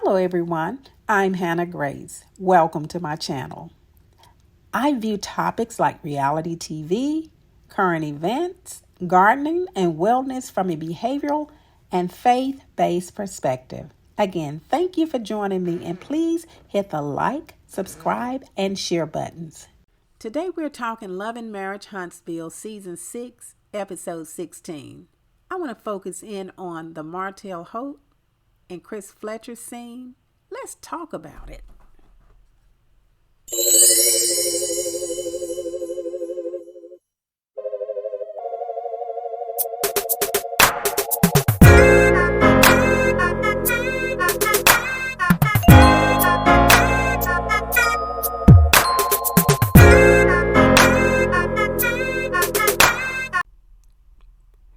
Hello everyone, I'm Haanahgrace. Welcome to my channel. I view topics like reality TV, current events, gardening, and wellness from a behavioral and faith-based perspective. Again, thank you for joining me, and please hit the like, subscribe, and share buttons. Today we're talking Love and Marriage Huntsville Season 6, Episode 16. I want to focus in on the Martell Holt and Chris Fletcher scene. Let's talk about it.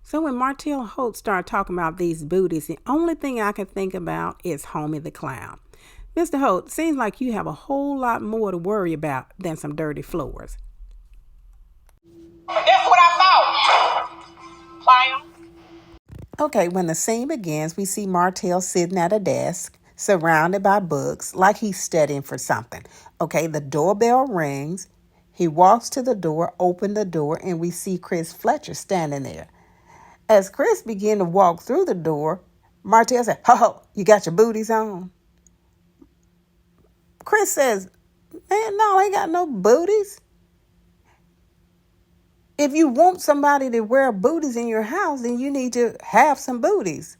So when Martell Holt started talking about these booties, the only thing I can think about is Homie the Clown. Mr. Holt, seems like you have a whole lot more to worry about than some dirty floors. That's what I thought. Clown. Okay, when the scene begins, we see Martell sitting at a desk, surrounded by books, like he's studying for something. Okay, the doorbell rings. He walks to the door, opens the door, and we see Chris Fletcher standing there. As Chris began to walk through the door, Martell said, "Ho, you got your booties on?" Chris says, "Man, no, I ain't got no booties. If you want somebody to wear booties in your house, then you need to have some booties."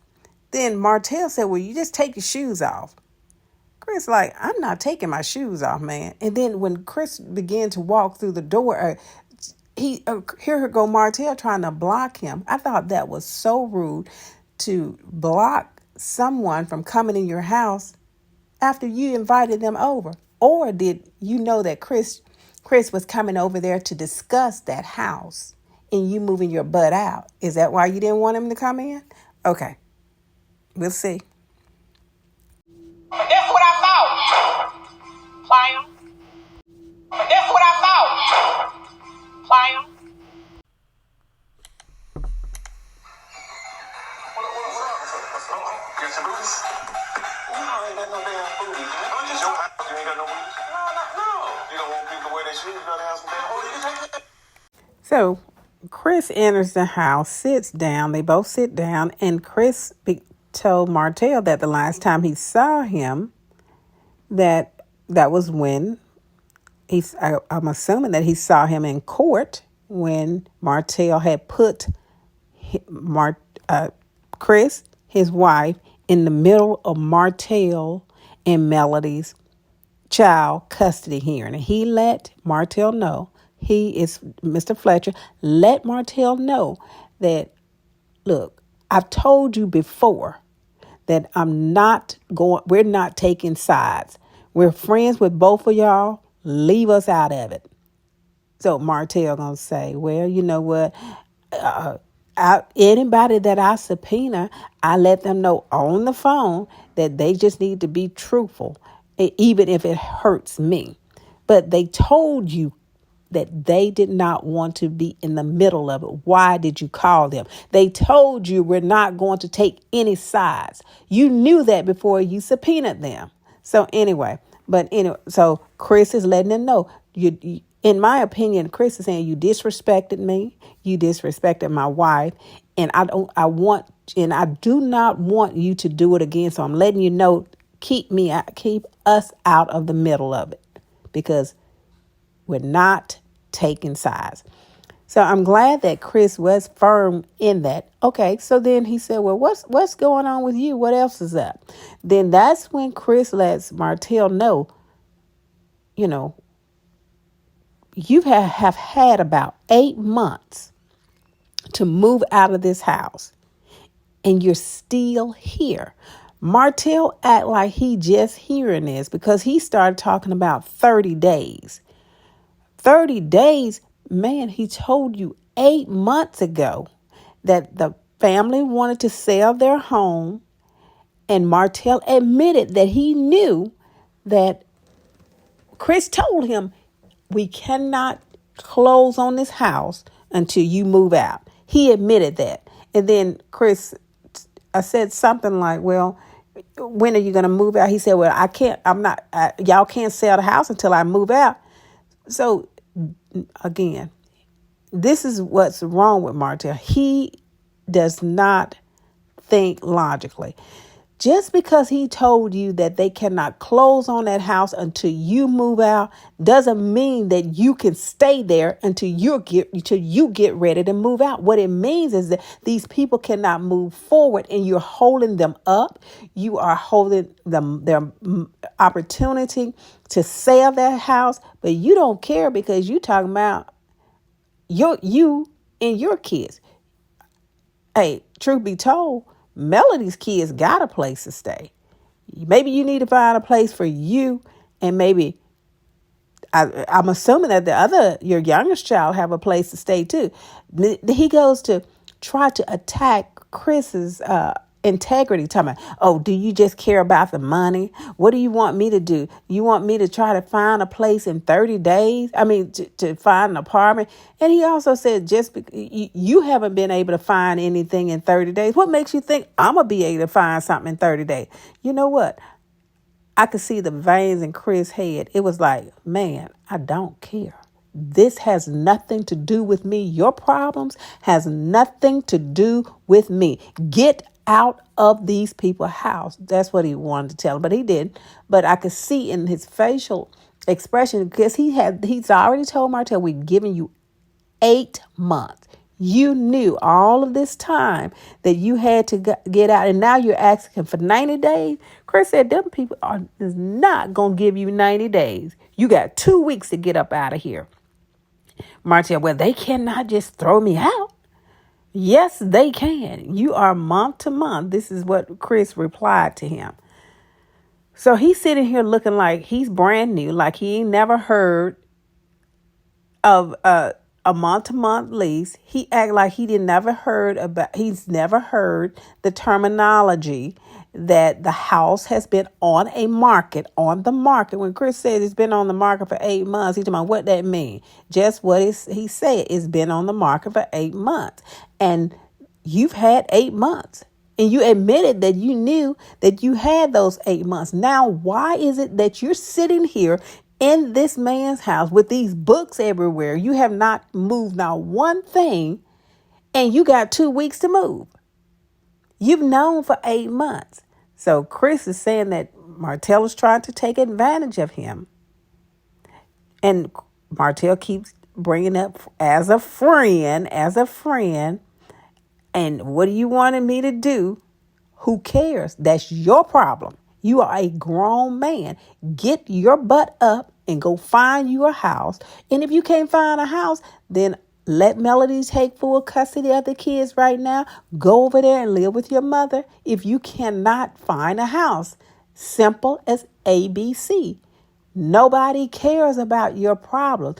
Then Martell said, "Well, you just take your shoes off." Chris like, "I'm not taking my shoes off, man." And then when Chris began to walk through the door, here go Martell trying to block him. I thought that was so rude to block someone from coming in your house after you invited them over. Or did you know that Chris was coming over there to discuss that house and you moving your butt out? Is that why you didn't want him to come in? Okay, we'll see. That's what I thought. Clown. That's what I thought. Clown. Get some booties? No, I ain't got no damn booties, man. I'm just your house, you ain't got no booties? No. You don't want people to wear their shoes, you gotta have some damn booties. So Chris enters the house, sits down. They both sit down, and Chris told Martell that the last time he saw him, that was when I'm assuming that he saw him in court when Martell had put Chris, his wife, in the middle of Martell and Melody's child custody hearing. And he let Martell know, Mr. Fletcher, let Martell know that, look, I've told you before that we're not taking sides. We're friends with both of y'all. Leave us out of it. So Martell gonna say, well, you know what? Anybody that I subpoena, I let them know on the phone that they just need to be truthful, even if it hurts me. But they told you that they did not want to be in the middle of it. Why did you call them? They told you we're not going to take any sides. You knew that before you subpoenaed them. So so Chris is letting them know, in my opinion, Chris is saying you disrespected me, you disrespected my wife, and I do not want you to do it again. So I'm letting you know, keep us out of the middle of it, because we're not taking sides. So I'm glad that Chris was firm in that. Okay, so then he said, well, what's going on with you? What else is up? Then that's when Chris lets Martell know, you have had about 8 months to move out of this house, and you're still here. Martell act like he just hearing this, because he started talking about 30 days. 30 days, man, he told you 8 months ago that the family wanted to sell their home, and Martell admitted that he knew that Chris told him, we cannot close on this house until you move out. He admitted that. And then Chris said something like, well, when are you going to move out? He said, well, y'all can't sell the house until I move out. So again, this is what's wrong with Martell. He does not think logically. Just because he told you that they cannot close on that house until you move out doesn't mean that you can stay there until you get ready to move out. What it means is that these people cannot move forward and you're holding them up. You are holding them their opportunity to sell that house, but you don't care because you talking about you and your kids. Hey, truth be told, Melody's kids got a place to stay. Maybe you need to find a place for you, and maybe I'm assuming that your youngest child have a place to stay too. He goes to try to attack Chris's integrity, talking about, oh, do you just care about the money? What do you want me to do? You want me to try to find a place in 30 days? I mean, to find an apartment. And he also said, just because you haven't been able to find anything in 30 days, what makes you think I'm going to be able to find something in 30 days? You know what? I could see the veins in Chris' head. It was like, man, I don't care. This has nothing to do with me. Your problems has nothing to do with me. Get out of these people's house. That's what he wanted to tell him, but he didn't. But I could see in his facial expression, because he's already told Martell, we've given you 8 months. You knew all of this time that you had to get out, and now you're asking for 90 days. Chris said, them people is not going to give you 90 days. You got 2 weeks to get up out of here. Martell, well, they cannot just throw me out. Yes, they can. You are month to month. This is what Chris replied to him. So he's sitting here looking like he's brand new, like he ain't never heard of a month-to-month lease. He act like he's never heard the terminology that the house has been on the market. When Chris said it's been on the market for 8 months, he's talking about what that means. Just what he said, it's been on the market for 8 months. And you've had 8 months. And you admitted that you knew that you had those 8 months. Now, why is it that you're sitting here in this man's house with these books everywhere? You have not moved not one thing, and you got 2 weeks to move. You've known for 8 months. So Chris is saying that Martell is trying to take advantage of him. And Martell keeps bringing up as a friend. And what do you wanted me to do? Who cares? That's your problem. You are a grown man. Get your butt up and go find you a house. And if you can't find a house, then let Melody take full custody of the kids right now. Go over there and live with your mother if you cannot find a house. Simple as ABC. Nobody cares about your problems.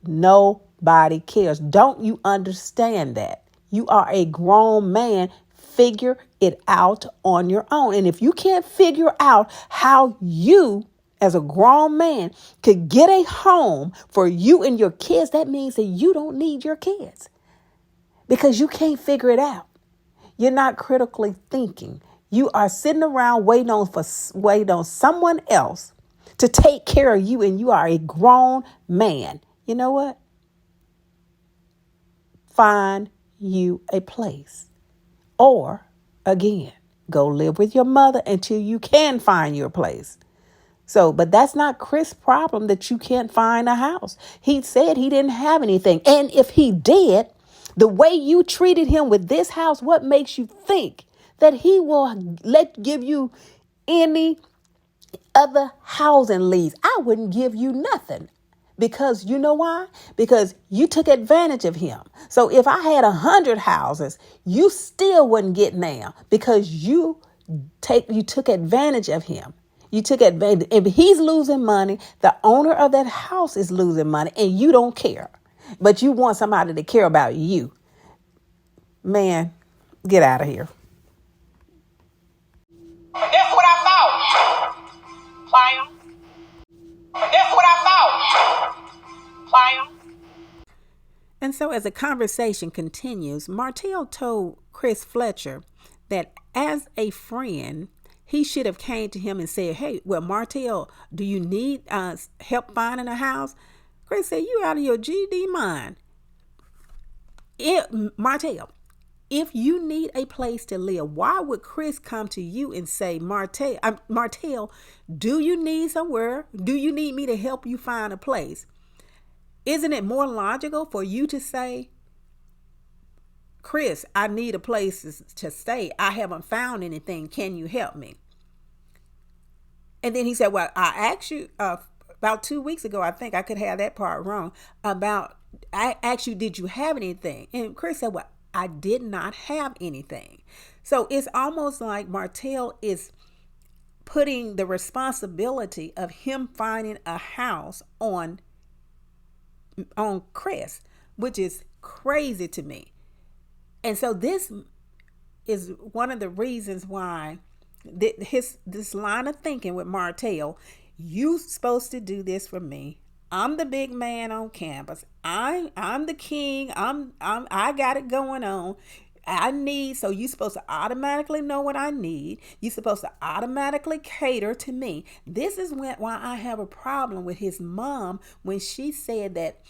Nobody cares. Don't you understand that? You are a grown man. Figure it out on your own. And if you can't figure out how you, as a grown man, could get a home for you and your kids, that means that you don't need your kids because you can't figure it out. You're not critically thinking. You are sitting around waiting on someone else to take care of you, and you are a grown man. You know what? Find you a place. Or, again, go live with your mother until you can find your place. So, but that's not Chris' problem that you can't find a house. He said he didn't have anything. And if he did, the way you treated him with this house, what makes you think that he will give you any other housing leads? I wouldn't give you nothing. Because you know why? Because you took advantage of him. So if I had 100 houses, you still wouldn't get now because you took advantage of him. You took advantage. If he's losing money, the owner of that house is losing money, and you don't care. But you want somebody to care about you. Man, get out of here. But that's what I thought. Clam. But that's what I thought. Clam. And so as the conversation continues, Martell told Chris Fletcher that as a friend, he should have came to him and said, hey, well, Martell, do you need help finding a house? Chris said, you out of your GD mind. Martell, if you need a place to live, why would Chris come to you and say, Martell, do you need somewhere? Do you need me to help you find a place? Isn't it more logical for you to say, Chris, I need a place to stay. I haven't found anything. Can you help me? And then he said, well, I asked you about 2 weeks ago, I think I could have that part wrong, I asked you, did you have anything? And Chris said, well, I did not have anything. So it's almost like Martell is putting the responsibility of him finding a house on Chris, which is crazy to me. And so this is one of the reasons why this line of thinking with Martell, you supposed to do this for me. I'm the big man on campus. I'm the king. I got it going on. So you're supposed to automatically know what I need. You're supposed to automatically cater to me. This is why I have a problem with his mom when she said that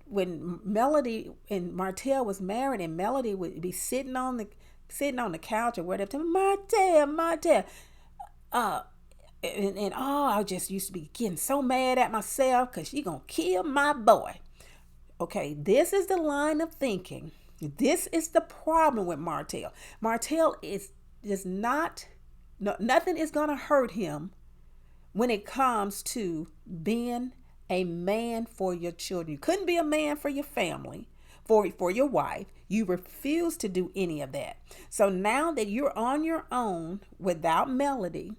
when Melody and Martell was married and Melody would be sitting on the couch or whatever, Martell, and I just used to be getting so mad at myself because she gonna kill my boy. Okay, this is the line of thinking. This is the problem with Martell. Martell nothing is gonna hurt him when it comes to being a man for your children. You couldn't be a man for your family, for your wife. You refuse to do any of that. So now that you're on your own without Melody,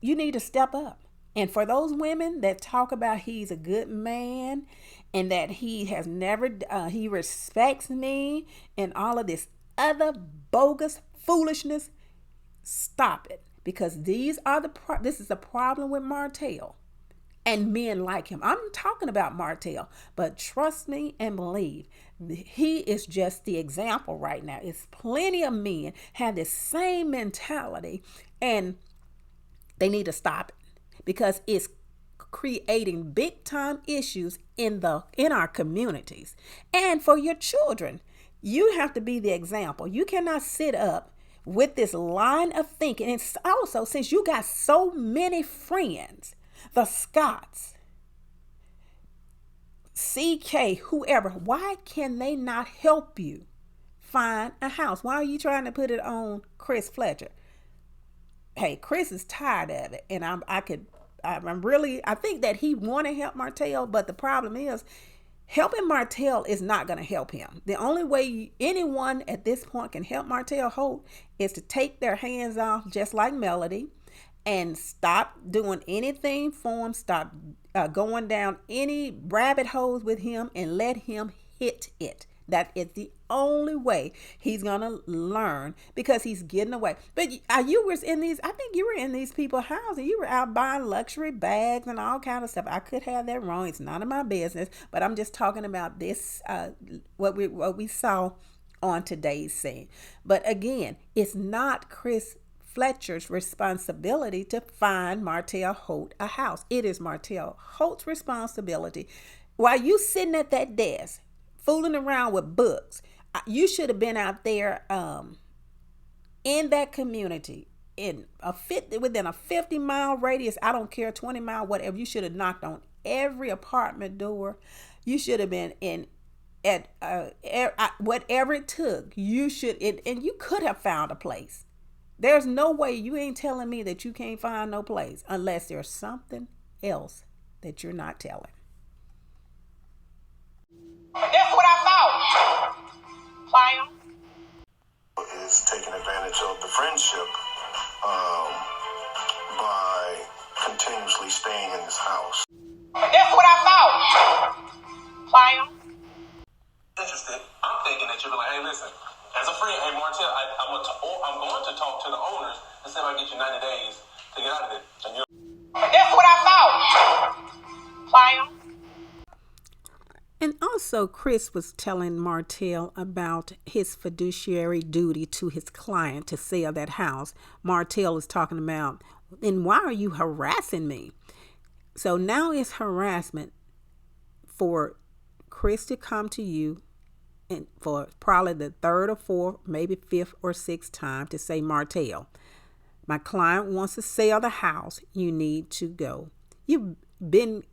you need to step up. And for those women that talk about he's a good man and that he has never, he respects me and all of this other bogus foolishness, stop it. Because this is the problem with Martell and men like him. I'm talking about Martell, but trust me and believe, he is just the example right now. It's plenty of men have this same mentality, and they need to stop it because it's creating big time issues in our communities. And for your children, you have to be the example. You cannot sit up with this line of thinking. And also, since you got so many friends, the Scotts, CK, whoever, why can they not help you find a house? Why are you trying to put it on Chris Fletcher? Hey, Chris is tired of it, and I think that he want to help Martell, but the problem is helping Martell is not going to help him. The only way anyone at this point can help Martell Holt is to take their hands off, just like Melody, and stop doing anything for him, stop going down any rabbit holes with him, and let him hit it. That is the only way he's going to learn, because he's getting away. But you were in these, I think you were in these people's houses. You were out buying luxury bags and all kind of stuff. I could have that wrong. It's none of my business, but I'm just talking about this, what we saw on today's scene. But again, it's not Chris Fletcher's responsibility to find Martell Holt a house. It is Martell Holt's responsibility. While you sitting at that desk, fooling around with books, you should have been out there in that community within a 50-mile radius. I don't care, 20-mile, whatever. You should have knocked on every apartment door. You should have been at whatever it took. And you could have found a place. There's no way. You ain't telling me that you can't find no place unless there's something else that you're not telling. But that's what I thought. Player. Is taking advantage of the friendship by continuously staying in this house. But that's what I thought. Player. Interested. I'm thinking that you're like, hey, listen, as a friend, hey, Martell, I'm going to talk to the owners and see if I can get you 90 days to get out of it. But that's what I thought. Player. And also, also, Chris was telling Martell about his fiduciary duty to his client to sell that house. Martell is talking about, then why are you harassing me? So now it's harassment for Chris to come to you and for probably the third or fourth, maybe fifth or sixth time to say, Martell, my client wants to sell the house. You need to go. You've been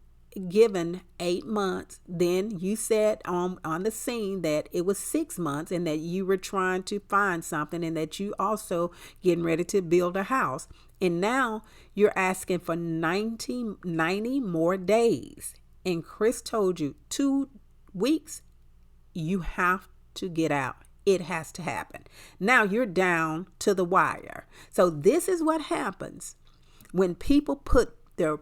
given 8 months. Then you said on the scene that it was 6 months and that you were trying to find something and that you also getting ready to build a house. And now you're asking for 90 more days. And Chris told you 2 weeks, you have to get out. It has to happen. Now you're down to the wire. So this is what happens when people get their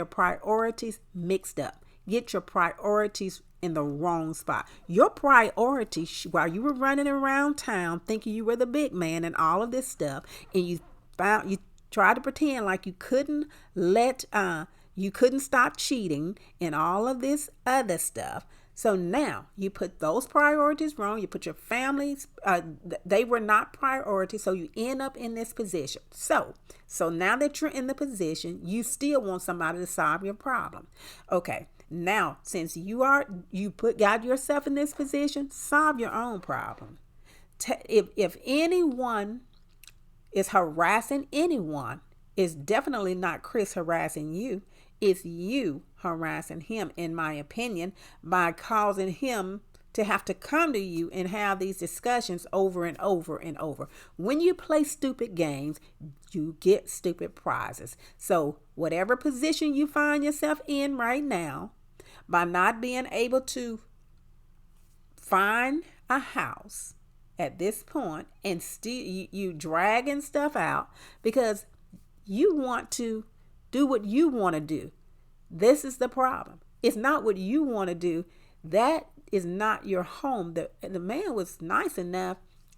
priorities mixed up. Get your priorities in the wrong spot. Your priorities, while you were running around town thinking you were the big man and all of this stuff, and you tried to pretend like you couldn't stop cheating and all of this other stuff. So now you put those priorities wrong. You put your families, they were not priorities. So you end up in this position. So now that you're in the position, you still want somebody to solve your problem. Okay. Now, since got yourself in this position, solve your own problem. If anyone is harassing anyone, it's definitely not Chris harassing you. It's you harassing him, in my opinion, by causing him to have to come to you and have these discussions over and over and over. When you play stupid games, you get stupid prizes. So whatever position you find yourself in right now, by not being able to find a house at this point, and still you dragging stuff out because you want to do what you want to do. This is the problem. It's not what you want to do. That is not your home. The man was nice enough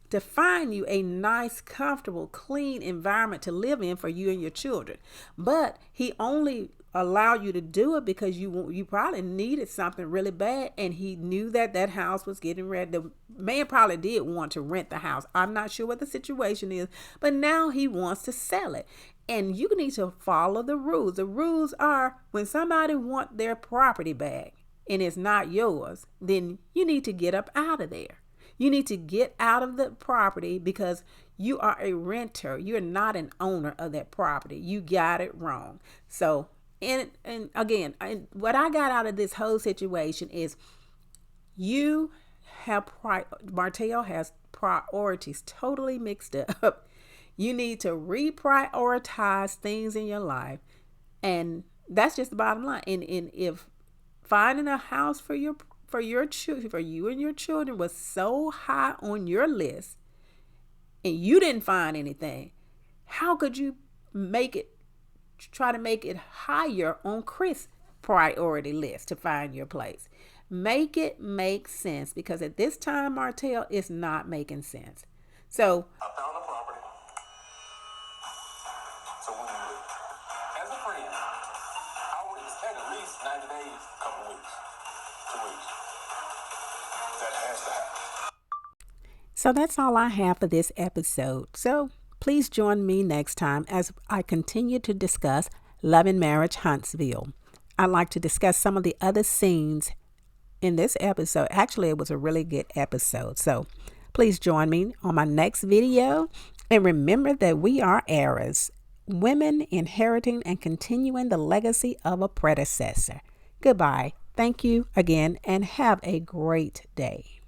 to find you a nice, comfortable, clean environment to live in for you and your children. But he only allowed you to do it because you probably needed something really bad, and he knew that house was getting ready. The man probably did want to rent the house. I'm not sure what the situation is, but now he wants to sell it. And you need to follow the rules. The rules are, when somebody wants their property back and it's not yours, then you need to get up out of there. You need to get out of the property because you are a renter. You're not an owner of that property. You got it wrong. So, and again, what I got out of this whole situation is Martell has priorities totally mixed up. You need to reprioritize things in your life. And that's just the bottom line. And if finding a house for you and your children was so high on your list and you didn't find anything, how could you try to make it higher on Chris' priority list to find your place? Make it make sense, because at this time, Martell, is not making sense. So I found a property. So what do you do? As a friend, I would expect at least 90 days, a couple weeks, 2 weeks. That has to happen. So that's all I have for this episode. So please join me next time as I continue to discuss Love and Marriage Huntsville. I'd like to discuss some of the other scenes in this episode. Actually, it was a really good episode. So please join me on my next video. And remember that we are heirs, women inheriting and continuing the legacy of a predecessor. Goodbye. Thank you again, and have a great day.